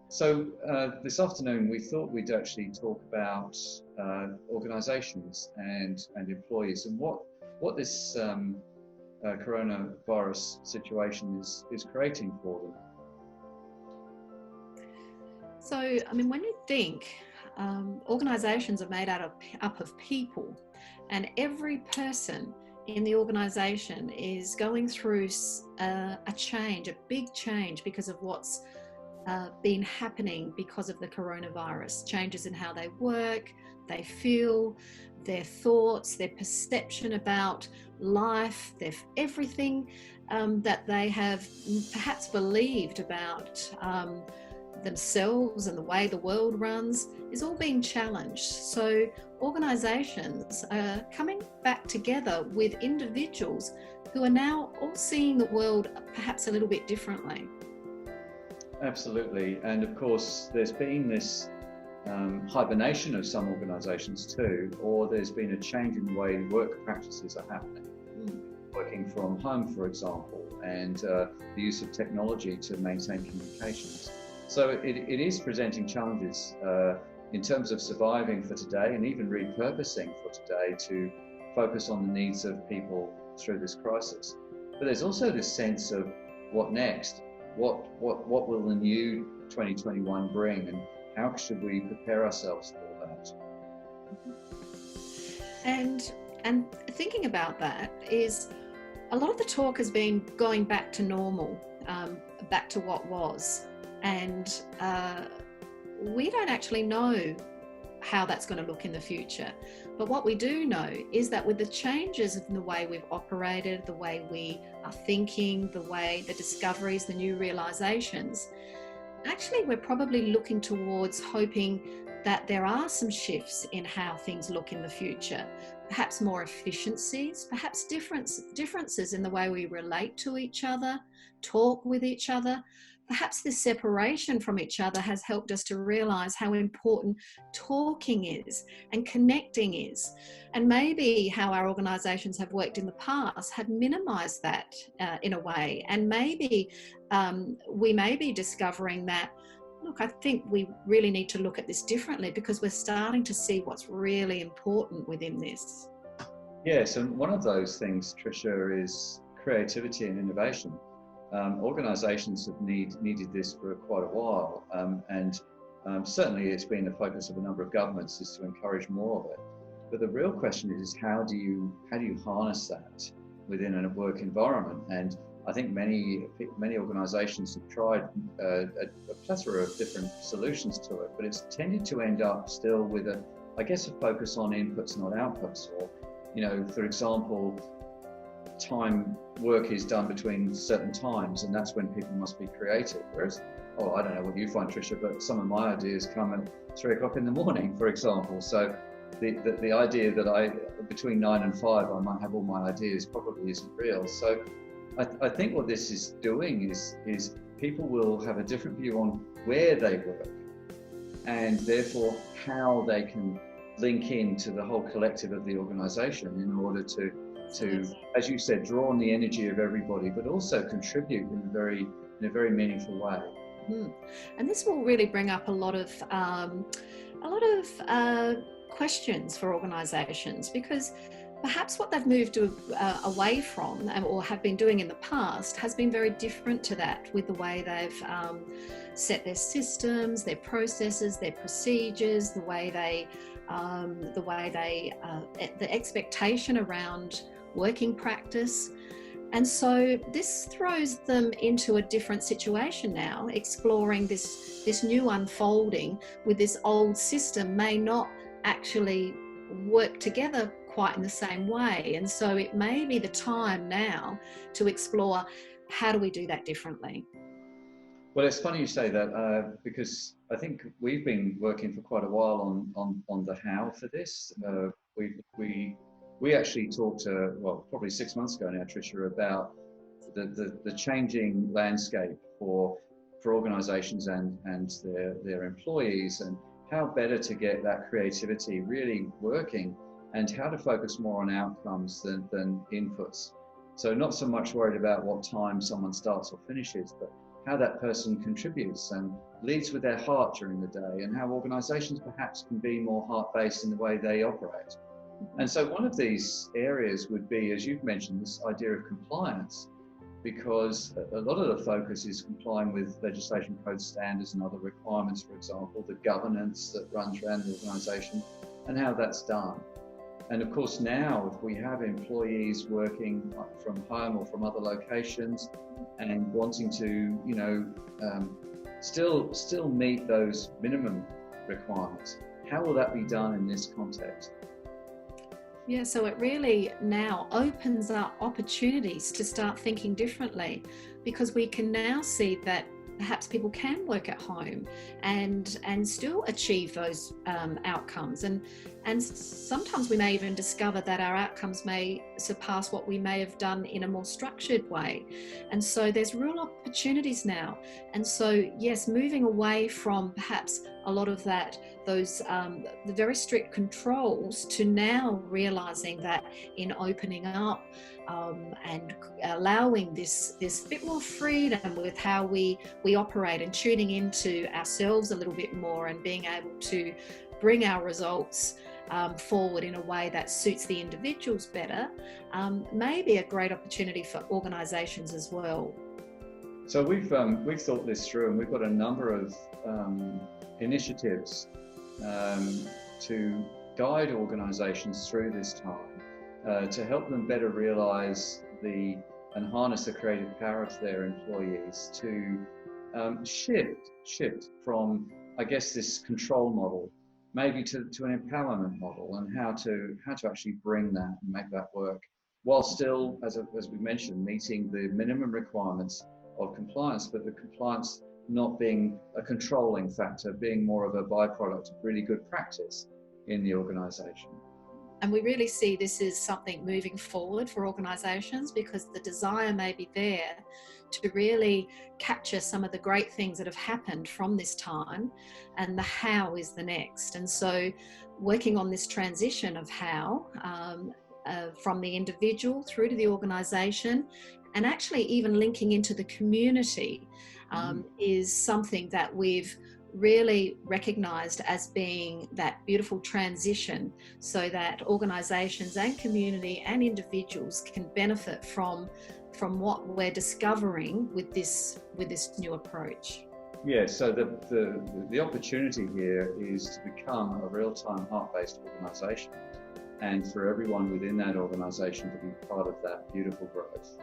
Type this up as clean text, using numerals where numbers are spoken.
This afternoon we thought we'd actually talk about organisations and employees and what this coronavirus situation is creating for them. So, I mean, when you think organisations are made up of people, and every person in the organisation is going through a change, a big change, because of what's been happening because of the coronavirus. Changes in how they work, they feel, their thoughts, their perception about life, everything that they have perhaps believed about themselves and the way the world runs is all being challenged. So organisations are coming back together with individuals who are now all seeing the world perhaps a little bit differently. Absolutely, and of course there's been this hibernation of some organisations too, or there's been a change in the way work practices are happening. Working from home, for example, and the use of technology to maintain communications. So it is presenting challenges in terms of surviving for today and even repurposing for today to focus on the needs of people through this crisis. But there's also this sense of what next? What will the new 2021 bring, and how should we prepare ourselves for that? And thinking about that is a lot of the talk has been going back to normal, back to what was. And we don't actually know how that's going to look in the future. But what we do know is that with the changes in the way we've operated, the way we are thinking, the discoveries, the new realizations, actually we're probably looking towards hoping that there are some shifts in how things look in the future. Perhaps more efficiencies, perhaps differences in the way we relate to each other, talk with each other. Perhaps this separation from each other has helped us to realise how important talking is and connecting is. And maybe how our organisations have worked in the past had minimised that in a way. And maybe we may be discovering that, look, I think we really need to look at this differently because we're starting to see what's really important within this. Yes, and one of those things, Tricia, is creativity and innovation. Organisations have needed this for quite a while, and certainly it's been a focus of a number of governments is to encourage more of it. But the real question is how do you harness that within a work environment? And I think many organisations have tried a plethora of different solutions to it, but it's tended to end up still with a focus on inputs, not outputs. Or, for example, work is done between certain times, and that's when people must be creative. Whereas, I don't know what you find, Tricia, but some of my ideas come at 3 o'clock in the morning, for example. So the idea that between 9 and 5 I might have all my ideas probably isn't real. So I think what this is doing is people will have a different view on where they work, and therefore how they can link into the whole collective of the organisation in order to, as you said, draw on the energy of everybody, but also contribute in a very meaningful way. And this will really bring up a lot of questions for organisations, because perhaps what they've moved away from or have been doing in the past has been very different to that, with the way they've set their systems, their processes, their procedures, the expectation around working practice. And so this throws them into a different situation now, exploring this new unfolding with this old system may not actually work together quite in the same way. And so it may be the time now to explore, how do we do that differently? Well, it's funny you say that because I think we've been working for quite a while on the how for this. We actually talked, probably 6 months ago now, Tricia, about the changing landscape for organisations and their employees, and how better to get that creativity really working, and how to focus more on outcomes than inputs. So not so much worried about what time someone starts or finishes, but how that person contributes and leads with their heart during the day, and how organizations perhaps can be more heart-based in the way they operate. And so one of these areas would be, as you've mentioned, this idea of compliance, because a lot of the focus is complying with legislation, code standards and other requirements, for example, the governance that runs around the organization and how that's done. And of course now, if we have employees working from home or from other locations and wanting to, still meet those minimum requirements, how will that be done in this context? Yeah, so it really now opens up opportunities to start thinking differently, because we can now see that perhaps people can work at home and still achieve those outcomes. And sometimes we may even discover that our outcomes may surpass what we may have done in a more structured way. And so there's real opportunities now. And so, yes, moving away from perhaps a lot of those the very strict controls, to now realizing that in opening up and allowing this bit more freedom with how we operate, and tuning into ourselves a little bit more, and being able to bring our results forward in a way that suits the individuals better, may be a great opportunity for organisations as well. So we've thought this through, and we've got a number of initiatives to guide organisations through this time, to help them better realise and harness the creative power of their employees, to shift from, I guess, this control model maybe to an empowerment model, and how to actually bring that and make that work, while still, as we mentioned, meeting the minimum requirements of compliance, but the compliance not being a controlling factor, being more of a byproduct of really good practice in the organisation. And we really see this as something moving forward for organisations, because the desire may be there to really capture some of the great things that have happened from this time, and the how is the next. And so working on this transition of how, from the individual through to the organisation, and actually even linking into the community, is something that we've really recognised as being that beautiful transition, so that organisations and community and individuals can benefit from what we're discovering with this new approach. Yeah, so the opportunity here is to become a real-time heart-based organisation, and for everyone within that organisation to be part of that beautiful growth.